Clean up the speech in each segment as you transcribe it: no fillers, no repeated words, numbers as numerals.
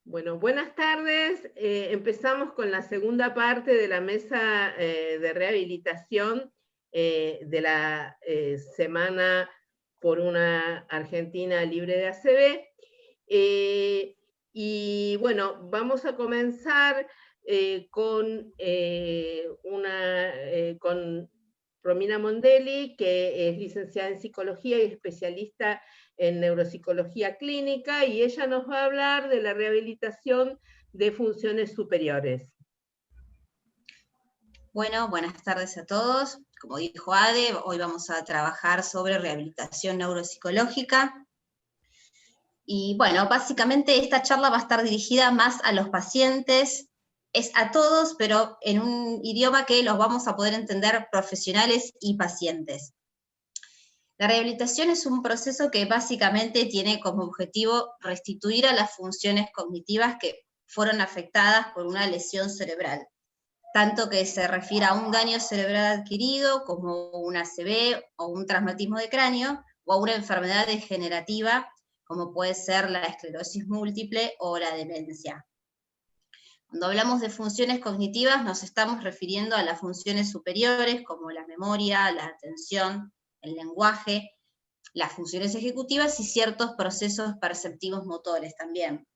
Bueno, buenas tardes. Empezamos con la segunda parte de la mesa de rehabilitación de la Semana por una Argentina libre de ACV. Y bueno, vamos a comenzar con Romina Mondelli, que es licenciada en psicología y especialista en neuropsicología clínica, y ella nos va a hablar de la rehabilitación de funciones superiores. Bueno, buenas tardes a todos. Como dijo Ade, hoy vamos a trabajar sobre rehabilitación neuropsicológica. Y bueno, básicamente esta charla va a estar dirigida más a los pacientes, es a todos, pero en un idioma que los vamos a poder entender profesionales y pacientes. La rehabilitación es un proceso que básicamente tiene como objetivo restituir a las funciones cognitivas que fueron afectadas por una lesión cerebral, tanto que se refiere a un daño cerebral adquirido como un ACV o un traumatismo de cráneo, o a una enfermedad degenerativa como puede ser la esclerosis múltiple o la demencia. Cuando hablamos de funciones cognitivas nos estamos refiriendo a las funciones superiores como la memoria, la atención, el lenguaje, las funciones ejecutivas y ciertos procesos perceptivos motores también.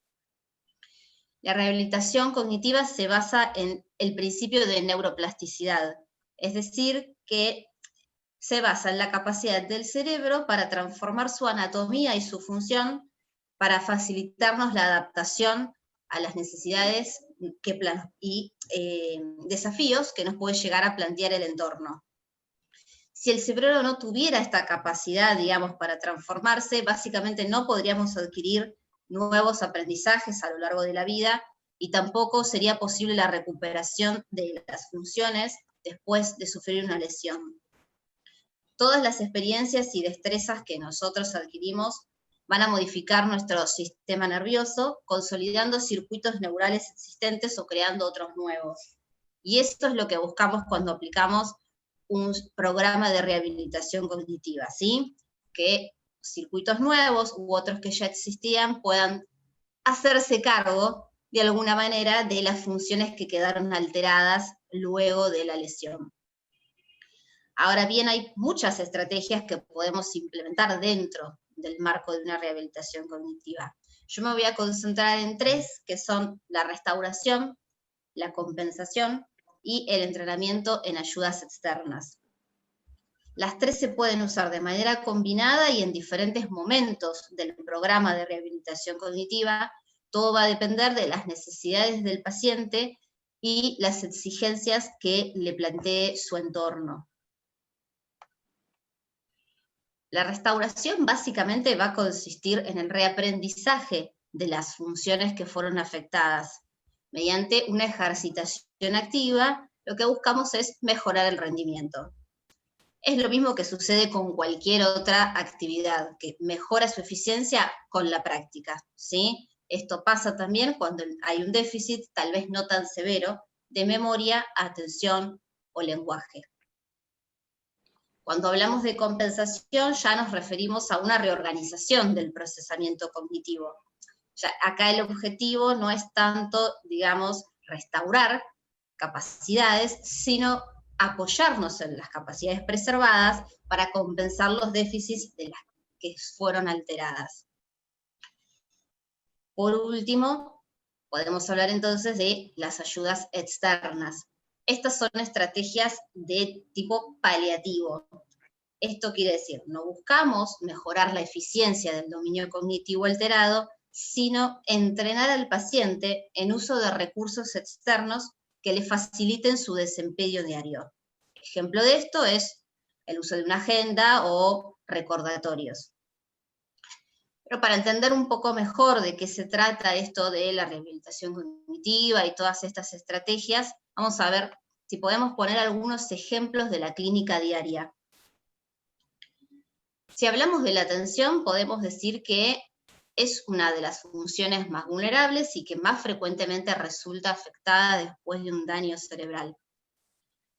La rehabilitación cognitiva se basa en el principio de neuroplasticidad, es decir, que se basa en la capacidad del cerebro para transformar su anatomía y su función para facilitarnos la adaptación a las necesidades y desafíos que nos puede llegar a plantear el entorno. Si el cerebro no tuviera esta capacidad, digamos, para transformarse, básicamente no podríamos adquirir nuevos aprendizajes a lo largo de la vida y tampoco sería posible la recuperación de las funciones después de sufrir una lesión. Todas las experiencias y destrezas que nosotros adquirimos van a modificar nuestro sistema nervioso, consolidando circuitos neurales existentes o creando otros nuevos. Y esto es lo que buscamos cuando aplicamos un programa de rehabilitación cognitiva, ¿sí? Que circuitos nuevos u otros que ya existían puedan hacerse cargo de alguna manera de las funciones que quedaron alteradas luego de la lesión. Ahora bien, hay muchas estrategias que podemos implementar dentro del marco de una rehabilitación cognitiva. Yo me voy a concentrar en tres, que son la restauración, la compensación y el entrenamiento en ayudas externas. Las tres se pueden usar de manera combinada y en diferentes momentos del programa de rehabilitación cognitiva. Todo va a depender de las necesidades del paciente y las exigencias que le plantee su entorno. La restauración básicamente va a consistir en el reaprendizaje de las funciones que fueron afectadas. Mediante una ejercitación activa, lo que buscamos es mejorar el rendimiento. Es lo mismo que sucede con cualquier otra actividad, que mejora su eficiencia con la práctica, ¿sí? Esto pasa también cuando hay un déficit, tal vez no tan severo, de memoria, atención o lenguaje. Cuando hablamos de compensación ya nos referimos a una reorganización del procesamiento cognitivo. Ya acá el objetivo no es tanto, digamos, restaurar capacidades, sino apoyarnos en las capacidades preservadas para compensar los déficits de las que fueron alteradas. Por último, podemos hablar entonces de las ayudas externas. Estas son estrategias de tipo paliativo. Esto quiere decir, no buscamos mejorar la eficiencia del dominio cognitivo alterado, sino entrenar al paciente en uso de recursos externos que le faciliten su desempeño diario. Ejemplo de esto es el uso de una agenda o recordatorios. Pero para entender un poco mejor de qué se trata esto de la rehabilitación cognitiva y todas estas estrategias, vamos a ver si podemos poner algunos ejemplos de la clínica diaria. Si hablamos de la atención, podemos decir que es una de las funciones más vulnerables y que más frecuentemente resulta afectada después de un daño cerebral.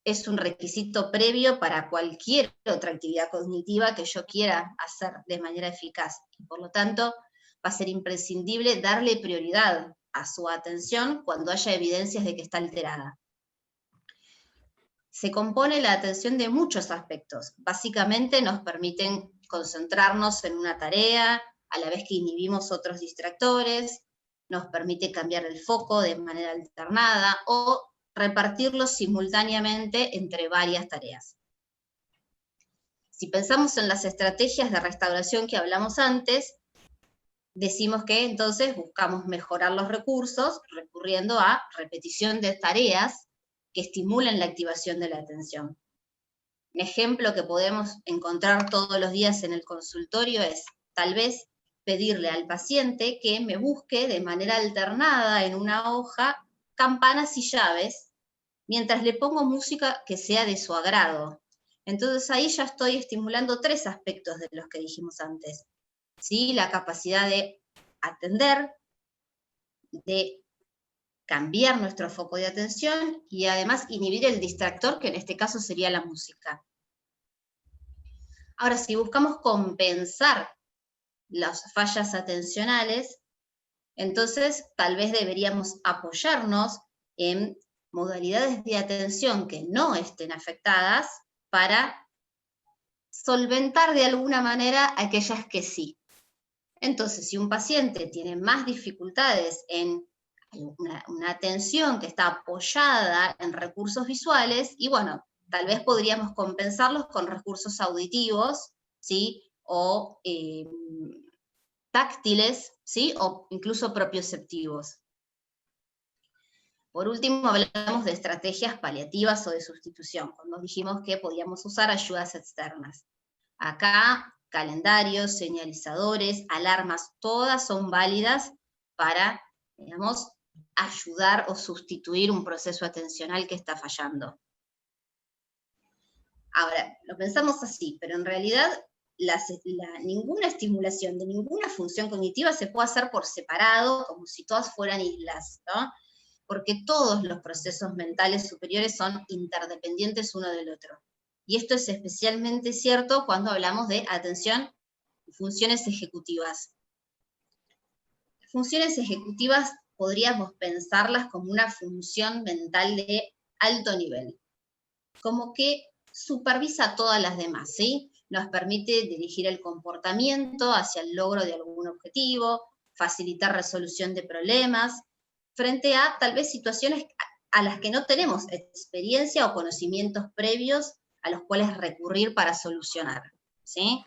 Es un requisito previo para cualquier otra actividad cognitiva que yo quiera hacer de manera eficaz. Y por lo tanto, va a ser imprescindible darle prioridad a su atención cuando haya evidencias de que está alterada. Se compone la atención de muchos aspectos. Básicamente nos permiten concentrarnos en una tarea, a la vez que inhibimos otros distractores, nos permite cambiar el foco de manera alternada o repartirlo simultáneamente entre varias tareas. Si pensamos en las estrategias de restauración que hablamos antes, decimos que entonces buscamos mejorar los recursos recurriendo a repetición de tareas que estimulen la activación de la atención. Un ejemplo que podemos encontrar todos los días en el consultorio es, tal vez, pedirle al paciente que me busque de manera alternada en una hoja campanas y llaves, mientras le pongo música que sea de su agrado. Entonces ahí ya estoy estimulando 3 aspectos de los que dijimos antes. ¿Sí? La capacidad de atender, de cambiar nuestro foco de atención y además inhibir el distractor, que en este caso sería la música. Ahora, si buscamos compensar las fallas atencionales, entonces tal vez deberíamos apoyarnos en modalidades de atención que no estén afectadas para solventar de alguna manera aquellas que sí. Entonces, si un paciente tiene más dificultades en una atención que está apoyada en recursos visuales, y bueno, tal vez podríamos compensarlos con recursos auditivos, ¿sí? O táctiles, ¿sí? O incluso propioceptivos. Por último, hablamos de estrategias paliativas o de sustitución, cuando dijimos que podíamos usar ayudas externas. Acá, calendarios, señalizadores, alarmas, todas son válidas para, digamos, ayudar o sustituir un proceso atencional que está fallando. Ahora, lo pensamos así, pero en realidad ninguna estimulación de ninguna función cognitiva se puede hacer por separado, como si todas fueran islas, ¿no? Porque todos los procesos mentales superiores son interdependientes uno del otro. Y esto es especialmente cierto cuando hablamos de atención y funciones ejecutivas. Funciones ejecutivas podríamos pensarlas como una función mental de alto nivel, como que supervisa todas las demás, ¿sí? Nos permite dirigir el comportamiento hacia el logro de algún objetivo, facilitar resolución de problemas, frente a tal vez situaciones a las que no tenemos experiencia o conocimientos previos a los cuales recurrir para solucionar, ¿sí?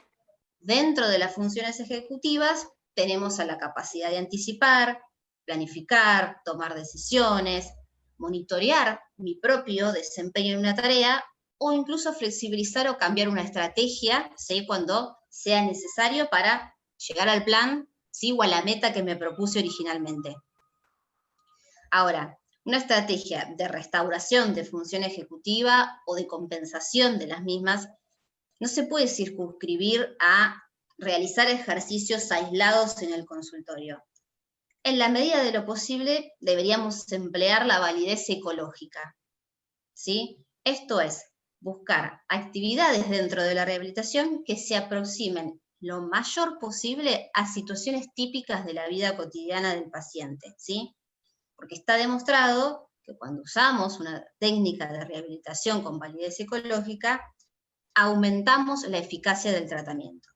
Dentro de las funciones ejecutivas tenemos a la capacidad de anticipar, planificar, tomar decisiones, monitorear mi propio desempeño en una tarea o incluso flexibilizar o cambiar una estrategia, ¿sí? Cuando sea necesario para llegar al plan, ¿sí? O a la meta que me propuse originalmente. Ahora, una estrategia de restauración de función ejecutiva o de compensación de las mismas no se puede circunscribir a realizar ejercicios aislados en el consultorio. En la medida de lo posible, deberíamos emplear la validez ecológica, ¿sí? Esto es, buscar actividades dentro de la rehabilitación que se aproximen lo mayor posible a situaciones típicas de la vida cotidiana del paciente, ¿sí? Porque está demostrado que cuando usamos una técnica de rehabilitación con validez ecológica, aumentamos la eficacia del tratamiento,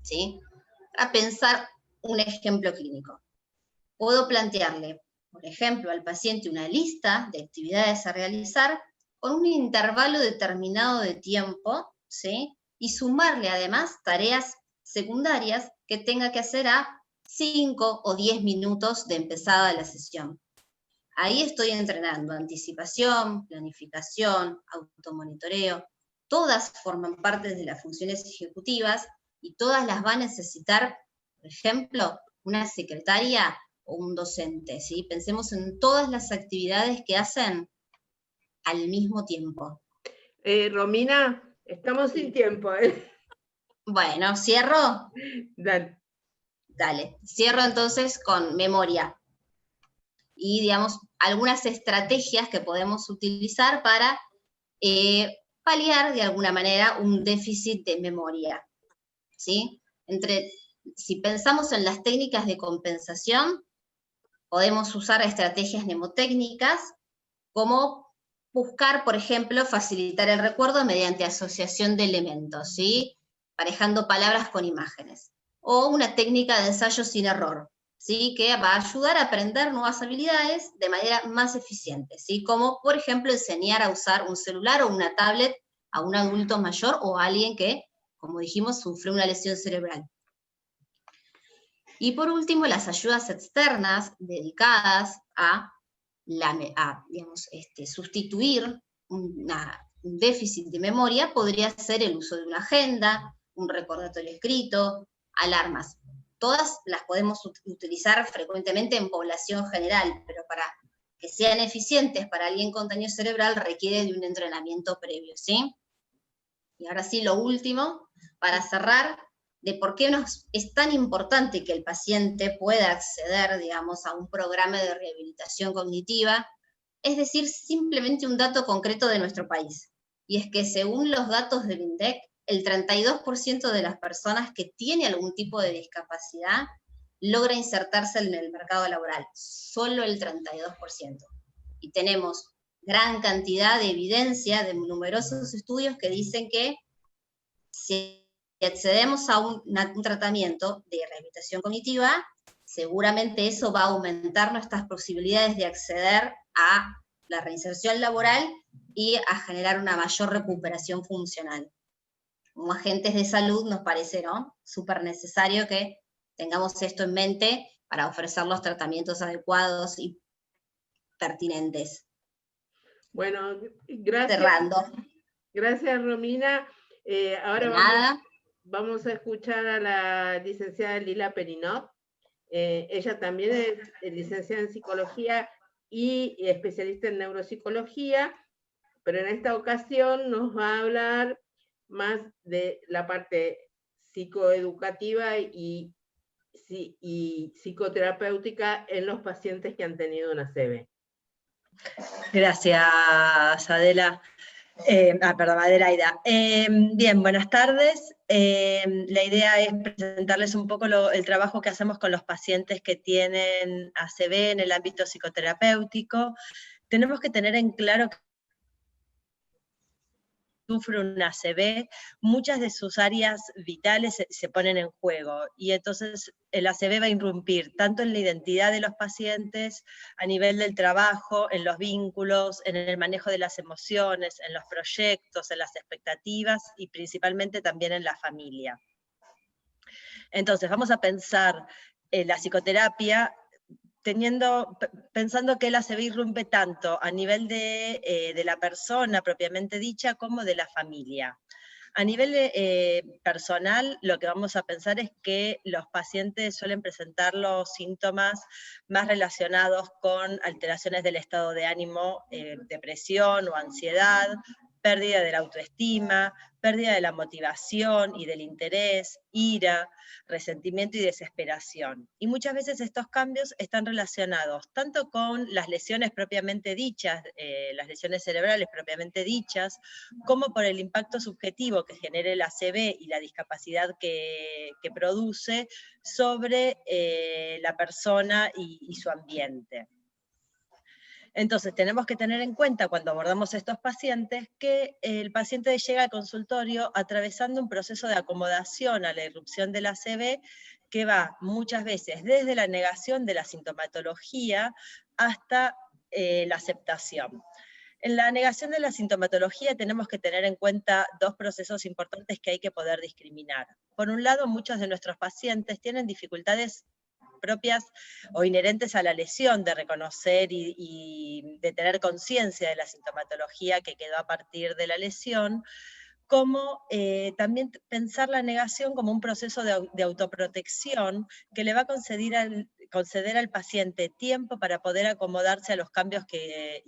¿sí? Para pensar un ejemplo clínico. Puedo plantearle, por ejemplo, al paciente una lista de actividades a realizar con un intervalo determinado de tiempo, ¿sí? Y sumarle además tareas secundarias que tenga que hacer a 5 o 10 minutos de empezada la sesión. Ahí estoy entrenando anticipación, planificación, automonitoreo. Todas forman parte de las funciones ejecutivas y todas las va a necesitar, por ejemplo, una secretaria o un docente, ¿sí? Pensemos en todas las actividades que hacen al mismo tiempo. Romina, estamos sin tiempo, ¿eh? Bueno, ¿cierro? Dale. Dale, cierro entonces con memoria. Y, digamos, algunas estrategias que podemos utilizar para paliar de alguna manera un déficit de memoria, ¿sí? Si pensamos en las técnicas de compensación, podemos usar estrategias mnemotécnicas, como buscar, por ejemplo, facilitar el recuerdo mediante asociación de elementos, ¿sí? Parejando palabras con imágenes. O una técnica de ensayo sin error, ¿sí? Que va a ayudar a aprender nuevas habilidades de manera más eficiente, ¿sí? Como, por ejemplo, enseñar a usar un celular o una tablet a un adulto mayor o a alguien que, como dijimos, sufrió una lesión cerebral. Y por último, las ayudas externas dedicadas a sustituir un déficit de memoria podría ser el uso de una agenda, un recordatorio escrito, alarmas. Todas las podemos utilizar frecuentemente en población general, pero para que sean eficientes para alguien con daño cerebral requiere de un entrenamiento previo, ¿sí? Y ahora sí, lo último, para cerrar, de por qué es tan importante que el paciente pueda acceder, digamos, a un programa de rehabilitación cognitiva, es decir, simplemente un dato concreto de nuestro país. Y es que según los datos del INDEC, el 32% de las personas que tiene algún tipo de discapacidad logra insertarse en el mercado laboral, solo el 32%. Y tenemos gran cantidad de evidencia de numerosos estudios que dicen que si accedemos a un tratamiento de rehabilitación cognitiva, seguramente eso va a aumentar nuestras posibilidades de acceder a la reinserción laboral y a generar una mayor recuperación funcional. Como agentes de salud nos parece, ¿no?, súper necesario que tengamos esto en mente para ofrecer los tratamientos adecuados y pertinentes. Bueno, gracias. Cerrando. Gracias, Romina. Ahora vamos a escuchar a la licenciada Lila Perinot. Ella también es licenciada en psicología y especialista en neuropsicología, pero en esta ocasión nos va a hablar más de la parte psicoeducativa y psicoterapéutica en los pacientes que han tenido una ACV. Gracias, Adela. Adelaida. Bien, buenas tardes. La idea es presentarles un poco el trabajo que hacemos con los pacientes que tienen ACV en el ámbito psicoterapéutico. Tenemos que tener en claro que sufre un ACV, muchas de sus áreas vitales se ponen en juego, y entonces el ACV va a irrumpir tanto en la identidad de los pacientes, a nivel del trabajo, en los vínculos, en el manejo de las emociones, en los proyectos, en las expectativas, y principalmente también en la familia. Entonces vamos a pensar la psicoterapia pensando que el ACV irrumpe tanto a nivel de la persona propiamente dicha como de la familia. A nivel personal, lo que vamos a pensar es que los pacientes suelen presentar los síntomas más relacionados con alteraciones del estado de ánimo, depresión o ansiedad, pérdida de la autoestima, pérdida de la motivación y del interés, ira, resentimiento y desesperación. Y muchas veces estos cambios están relacionados tanto con las lesiones propiamente dichas, las lesiones cerebrales propiamente dichas, como por el impacto subjetivo que genera el ACV y la discapacidad que produce sobre la persona y su ambiente. Entonces tenemos que tener en cuenta cuando abordamos a estos pacientes que el paciente llega al consultorio atravesando un proceso de acomodación a la irrupción del ACV que va muchas veces desde la negación de la sintomatología hasta la aceptación. En la negación de la sintomatología tenemos que tener en cuenta dos procesos importantes que hay que poder discriminar. Por un lado, muchos de nuestros pacientes tienen dificultades propias o inherentes a la lesión de reconocer y de tener conciencia de la sintomatología que quedó a partir de la lesión, como también pensar la negación como un proceso de autoprotección que le va a conceder al paciente tiempo para poder acomodarse a los cambios que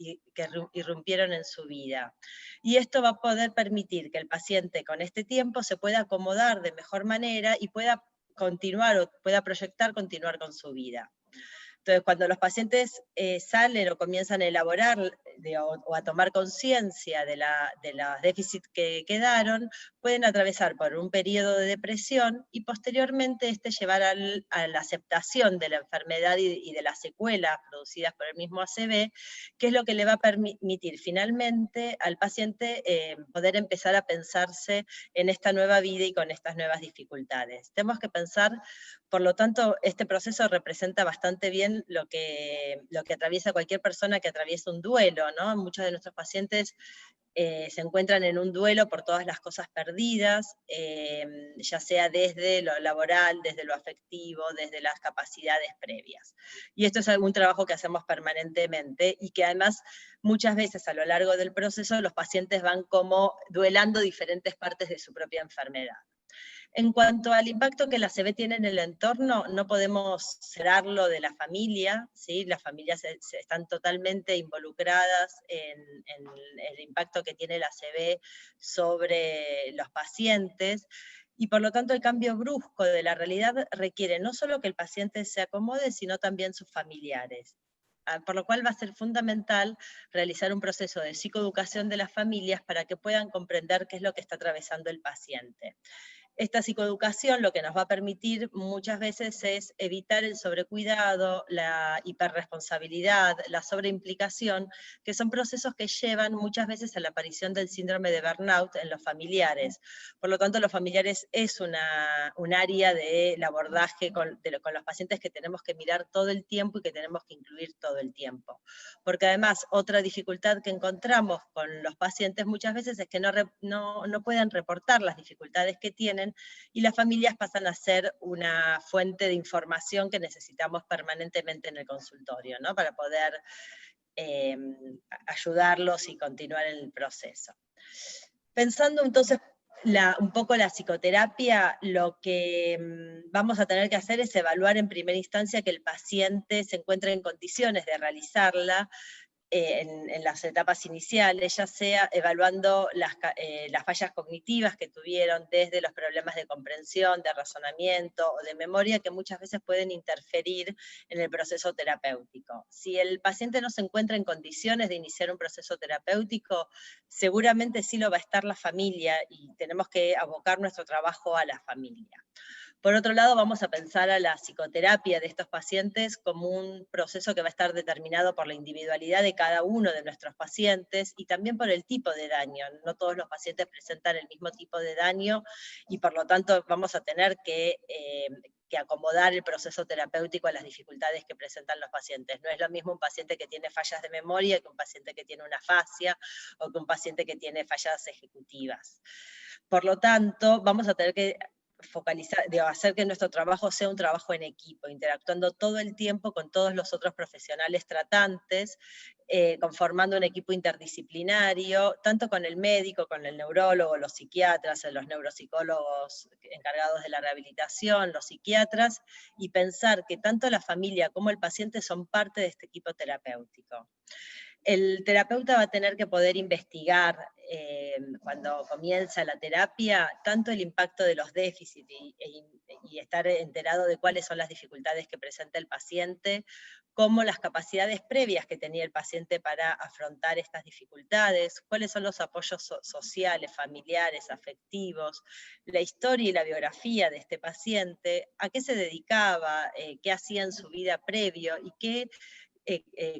irrumpieron en su vida. Y esto va a poder permitir que el paciente con este tiempo se pueda acomodar de mejor manera y pueda continuar o pueda proyectar continuar con su vida. Entonces, cuando los pacientes salen o comienzan a elaborar o a tomar conciencia de los déficits que quedaron, pueden atravesar por un periodo de depresión y posteriormente llevar a la aceptación de la enfermedad y de las secuelas producidas por el mismo ACV, que es lo que le va a permitir finalmente al paciente poder empezar a pensarse en esta nueva vida y con estas nuevas dificultades. Tenemos que pensar, por lo tanto, este proceso representa bastante bien lo que atraviesa cualquier persona que atraviesa un duelo, ¿no? Muchos de nuestros pacientes se encuentran en un duelo por todas las cosas perdidas, ya sea desde lo laboral, desde lo afectivo, desde las capacidades previas. Y esto es algún trabajo que hacemos permanentemente y que además muchas veces a lo largo del proceso los pacientes van como duelando diferentes partes de su propia enfermedad. En cuanto al impacto que la ACV tiene en el entorno, no podemos cerrarlo de la familia, ¿sí? Las familias están totalmente involucradas en el impacto que tiene la ACV sobre los pacientes, y por lo tanto el cambio brusco de la realidad requiere no solo que el paciente se acomode, sino también sus familiares. Por lo cual va a ser fundamental realizar un proceso de psicoeducación de las familias para que puedan comprender qué es lo que está atravesando el paciente. Esta psicoeducación lo que nos va a permitir muchas veces es evitar el sobrecuidado, la hiperresponsabilidad, la sobreimplicación, que son procesos que llevan muchas veces a la aparición del síndrome de burnout en los familiares. Por lo tanto, los familiares es un área del abordaje con los pacientes que tenemos que mirar todo el tiempo y que tenemos que incluir todo el tiempo. Porque además, otra dificultad que encontramos con los pacientes muchas veces es que no pueden reportar las dificultades que tienen, y las familias pasan a ser una fuente de información que necesitamos permanentemente en el consultorio, ¿no? Para poder ayudarlos y continuar en el proceso. Pensando entonces un poco la psicoterapia, lo que vamos a tener que hacer es evaluar en primera instancia que el paciente se encuentre en condiciones de realizarla, en las etapas iniciales, ya sea evaluando las fallas cognitivas que tuvieron, desde los problemas de comprensión, de razonamiento o de memoria, que muchas veces pueden interferir en el proceso terapéutico. Si el paciente no se encuentra en condiciones de iniciar un proceso terapéutico, seguramente sí lo va a estar la familia, y tenemos que abocar nuestro trabajo a la familia. Por otro lado, vamos a pensar a la psicoterapia de estos pacientes como un proceso que va a estar determinado por la individualidad de cada uno de nuestros pacientes y también por el tipo de daño. No todos los pacientes presentan el mismo tipo de daño, y por lo tanto vamos a tener que acomodar el proceso terapéutico a las dificultades que presentan los pacientes. No es lo mismo un paciente que tiene fallas de memoria que un paciente que tiene una afasia, o que un paciente que tiene fallas ejecutivas. Por lo tanto, vamos a tener que hacer que nuestro trabajo sea un trabajo en equipo, interactuando todo el tiempo con todos los otros profesionales tratantes, conformando un equipo interdisciplinario, tanto con el médico, con el neurólogo, los psiquiatras, los neuropsicólogos encargados de la rehabilitación, los psiquiatras, y pensar que tanto la familia como el paciente son parte de este equipo terapéutico. El terapeuta va a tener que poder investigar, cuando comienza la terapia, tanto el impacto de los déficits y estar enterado de cuáles son las dificultades que presenta el paciente, como las capacidades previas que tenía el paciente para afrontar estas dificultades, cuáles son los apoyos sociales, familiares, afectivos, la historia y la biografía de este paciente, a qué se dedicaba, qué hacía en su vida previo y qué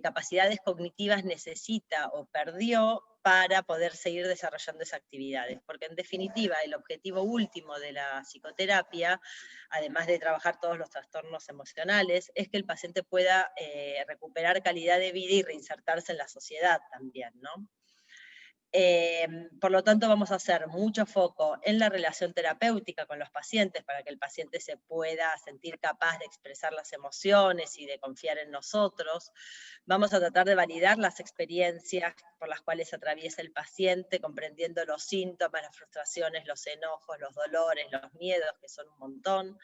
capacidades cognitivas necesita o perdió para poder seguir desarrollando esas actividades. Porque en definitiva, el objetivo último de la psicoterapia, además de trabajar todos los trastornos emocionales, es que el paciente pueda recuperar calidad de vida y reinsertarse en la sociedad también, ¿no? Por lo tanto, vamos a hacer mucho foco en la relación terapéutica con los pacientes para que el paciente se pueda sentir capaz de expresar las emociones y de confiar en nosotros. Vamos a tratar de validar las experiencias por las cuales atraviesa el paciente, comprendiendo los síntomas, las frustraciones, los enojos, los dolores, los miedos, que son un montón,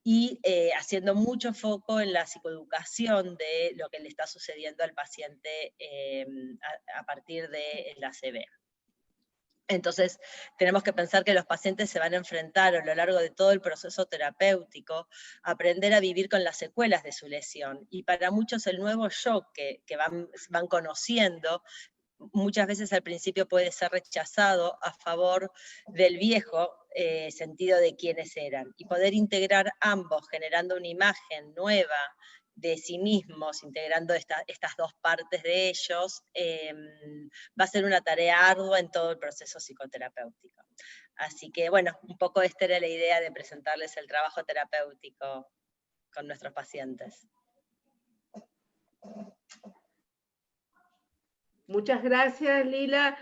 y haciendo mucho foco en la psicoeducación de lo que le está sucediendo al paciente a partir de la ACV. Entonces, tenemos que pensar que los pacientes se van a enfrentar a lo largo de todo el proceso terapéutico, a aprender a vivir con las secuelas de su lesión. Y para muchos el nuevo shock que van conociendo muchas veces al principio puede ser rechazado a favor del viejo sentido de quiénes eran, y poder integrar ambos, generando una imagen nueva de sí mismos, integrando estas dos partes de ellos, va a ser una tarea ardua en todo el proceso psicoterapéutico. Así que, bueno, un poco esta era la idea de presentarles el trabajo terapéutico con nuestros pacientes. Muchas gracias, Lila.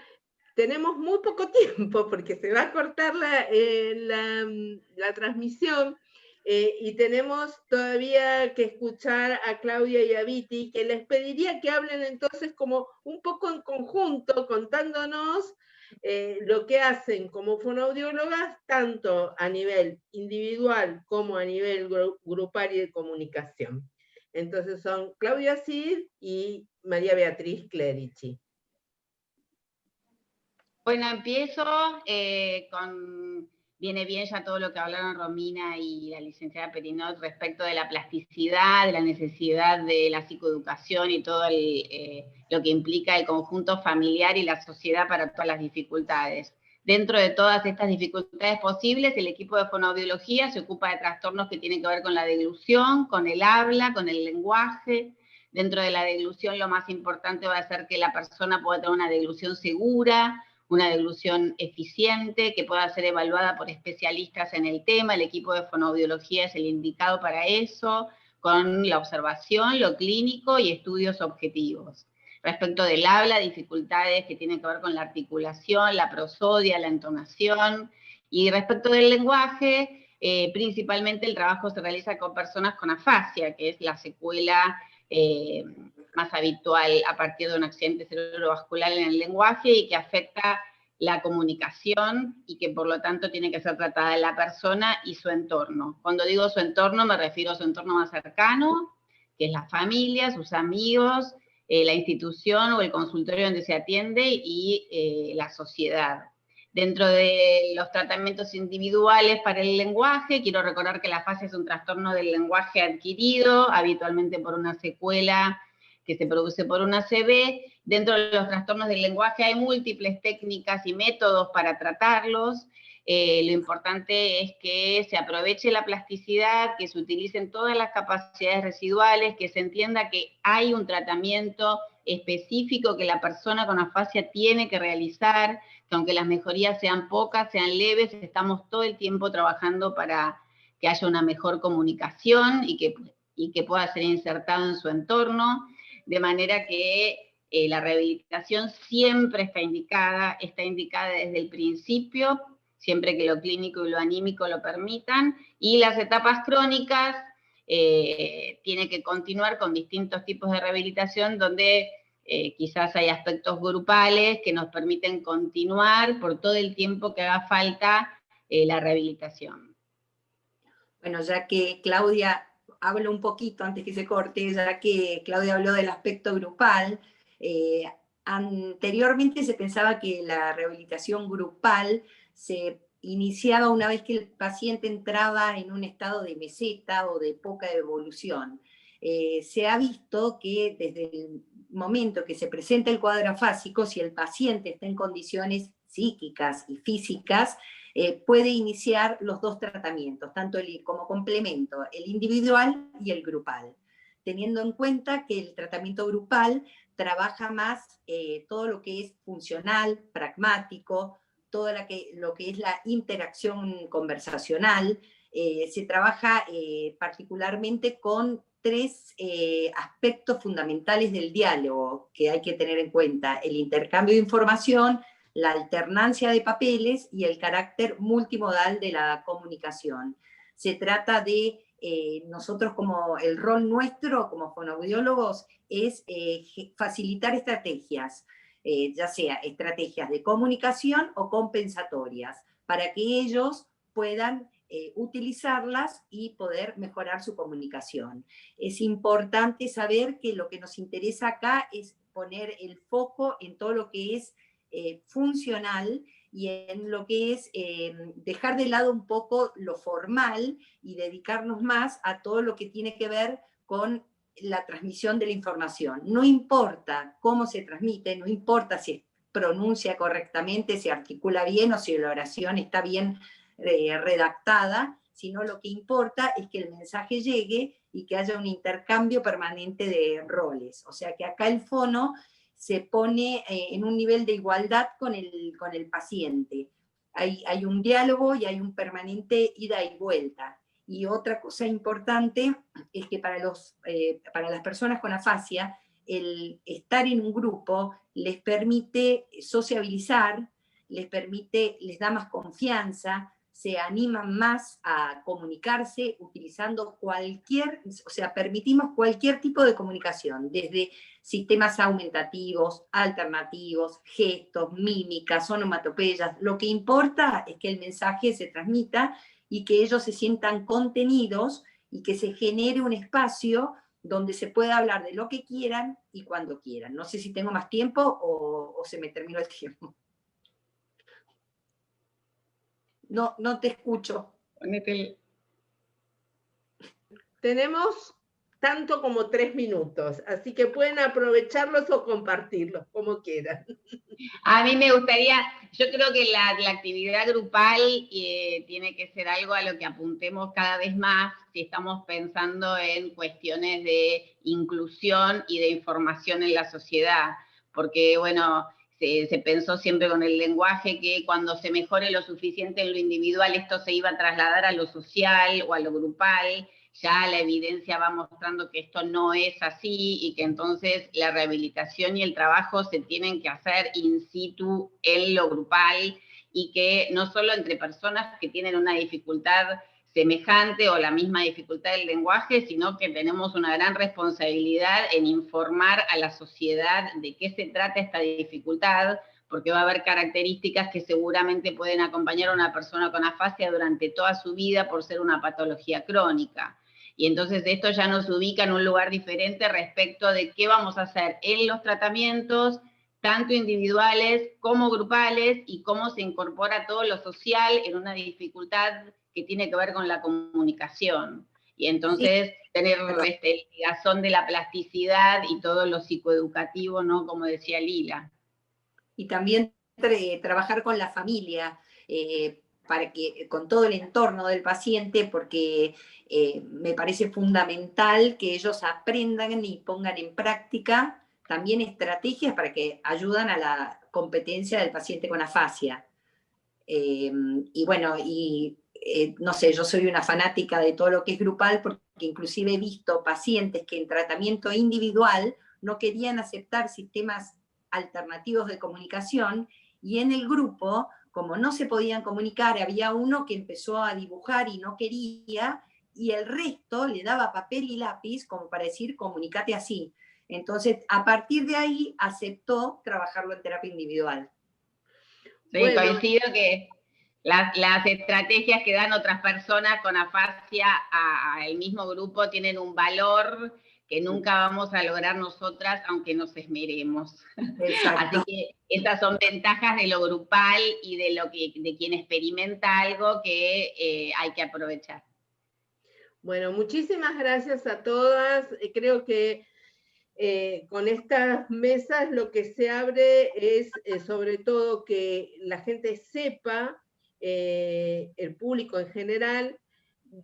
Tenemos muy poco tiempo porque se va a cortar la transmisión y tenemos todavía que escuchar a Claudia y a Viti, que les pediría que hablen entonces como un poco en conjunto, contándonos lo que hacen como fonoaudiólogas, tanto a nivel individual como a nivel grupal y de comunicación. Entonces son Claudia Cid y María Beatriz Clerici. Bueno, empiezo viene bien ya todo lo que hablaron Romina y la licenciada Perinot respecto de la plasticidad, de la necesidad de la psicoeducación y todo lo que implica el conjunto familiar y la sociedad para todas las dificultades. Dentro de todas estas dificultades posibles, el equipo de fonoaudiología se ocupa de trastornos que tienen que ver con la deglución, con el habla, con el lenguaje. Dentro de la deglución lo más importante va a ser que la persona pueda tener una deglución segura, una deglución eficiente, que pueda ser evaluada por especialistas en el tema. El equipo de fonoaudiología es el indicado para eso, con la observación, lo clínico y estudios objetivos. Respecto del habla, dificultades que tienen que ver con la articulación, la prosodia, la entonación. Y respecto del lenguaje, principalmente el trabajo se realiza con personas con afasia, que es la secuela más habitual a partir de un accidente cerebrovascular en el lenguaje y que afecta la comunicación y que por lo tanto tiene que ser tratada la persona y su entorno. Cuando digo su entorno me refiero a su entorno más cercano, que es la familia, sus amigos, la institución o el consultorio donde se atiende y la sociedad. Dentro de los tratamientos individuales para el lenguaje, quiero recordar que la afasia es un trastorno del lenguaje adquirido, habitualmente por una secuela que se produce por una ACV. Dentro de los trastornos del lenguaje hay múltiples técnicas y métodos para tratarlos. Lo importante es que se aproveche la plasticidad, que se utilicen todas las capacidades residuales, que se entienda que hay un tratamiento específico que la persona con afasia tiene que realizar, que aunque las mejorías sean pocas, sean leves, estamos todo el tiempo trabajando para que haya una mejor comunicación y que pueda ser insertado en su entorno, de manera que la rehabilitación siempre está indicada desde el principio, siempre que lo clínico y lo anímico lo permitan, y las etapas crónicas tiene que continuar con distintos tipos de rehabilitación donde quizás hay aspectos grupales que nos permiten continuar por todo el tiempo que haga falta la rehabilitación. Bueno, ya que Claudia habla un poquito antes que se corte, ya que Claudia habló del aspecto grupal, anteriormente se pensaba que la rehabilitación grupal se iniciaba una vez que el paciente entraba en un estado de meseta o de poca evolución. Se ha visto que desde el momento que se presenta el cuadro afásico, si el paciente está en condiciones psíquicas y físicas, puede iniciar los dos tratamientos, tanto como complemento, el individual y el grupal, teniendo en cuenta que el tratamiento grupal trabaja más todo lo que es funcional, pragmático, todo lo que es la interacción conversacional. Se trabaja particularmente con tres aspectos fundamentales del diálogo que hay que tener en cuenta: el intercambio de información, la alternancia de papeles y el carácter multimodal de la comunicación. Se trata de, nosotros como el rol nuestro como fonoaudiólogos es facilitar estrategias, ya sea estrategias de comunicación o compensatorias, para que ellos puedan utilizarlas y poder mejorar su comunicación. Es importante saber que lo que nos interesa acá es poner el foco en todo lo que es funcional y en lo que es dejar de lado un poco lo formal y dedicarnos más a todo lo que tiene que ver con la transmisión de la información. No importa cómo se transmite, no importa si pronuncia correctamente, si articula bien o si la oración está bien redactada, sino lo que importa es que el mensaje llegue y que haya un intercambio permanente de roles. O sea que acá el fono se pone en un nivel de igualdad con el paciente. Hay un diálogo y hay un permanente ida y vuelta. Y otra cosa importante es que para las personas con afasia, el estar en un grupo les permite sociabilizar, les da más confianza, se animan más a comunicarse utilizando permitimos cualquier tipo de comunicación, desde sistemas aumentativos, alternativos, gestos, mímicas, onomatopeyas. Lo que importa es que el mensaje se transmita y que ellos se sientan contenidos y que se genere un espacio donde se pueda hablar de lo que quieran y cuando quieran. No sé si tengo más tiempo o se me terminó el tiempo. No te escucho. Tenemos tanto como 3 minutos, así que pueden aprovecharlos o compartirlos, como quieran. A mí me gustaría, yo creo que la actividad grupal tiene que ser algo a lo que apuntemos cada vez más si estamos pensando en cuestiones de inclusión y de información en la sociedad, porque bueno, se pensó siempre con el lenguaje que cuando se mejore lo suficiente en lo individual, esto se iba a trasladar a lo social o a lo grupal. Ya la evidencia va mostrando que esto no es así y que entonces la rehabilitación y el trabajo se tienen que hacer in situ en lo grupal y que no solo entre personas que tienen una dificultad semejante o la misma dificultad del lenguaje, sino que tenemos una gran responsabilidad en informar a la sociedad de qué se trata esta dificultad, porque va a haber características que seguramente pueden acompañar a una persona con afasia durante toda su vida por ser una patología crónica. Y entonces esto ya nos ubica en un lugar diferente respecto de qué vamos a hacer en los tratamientos, tanto individuales como grupales, y cómo se incorpora todo lo social en una dificultad que tiene que ver con la comunicación. Y entonces tener ligazón de la plasticidad y todo lo psicoeducativo, ¿no? Como decía Lila. Y también trabajar con la familia, con todo el entorno del paciente, porque me parece fundamental que ellos aprendan y pongan en práctica también estrategias para que ayudan a la competencia del paciente con afasia. Y bueno, no sé, yo soy una fanática de todo lo que es grupal, porque inclusive he visto pacientes que en tratamiento individual no querían aceptar sistemas alternativos de comunicación, y en el grupo, como no se podían comunicar, había uno que empezó a dibujar y no quería, y el resto le daba papel y lápiz como para decir, comunícate así. Entonces, a partir de ahí, aceptó trabajarlo en terapia individual. Sí, bueno, coincido que las estrategias que dan otras personas con afasia al mismo grupo tienen un valor que nunca vamos a lograr nosotras, aunque nos esmeremos. Exacto. Así que esas son ventajas de lo grupal y de quien experimenta algo que hay que aprovechar. Bueno, muchísimas gracias a todas. Creo que con estas mesas lo que se abre es sobre todo que la gente sepa, el público en general,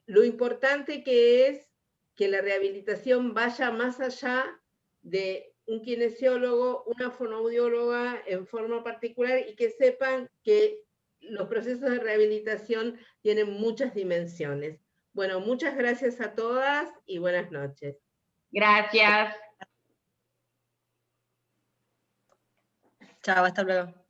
lo importante que es que la rehabilitación vaya más allá de un kinesiólogo, una fonoaudióloga en forma particular, y que sepan que los procesos de rehabilitación tienen muchas dimensiones. Bueno, muchas gracias a todas y buenas noches. Gracias. Chao, hasta luego.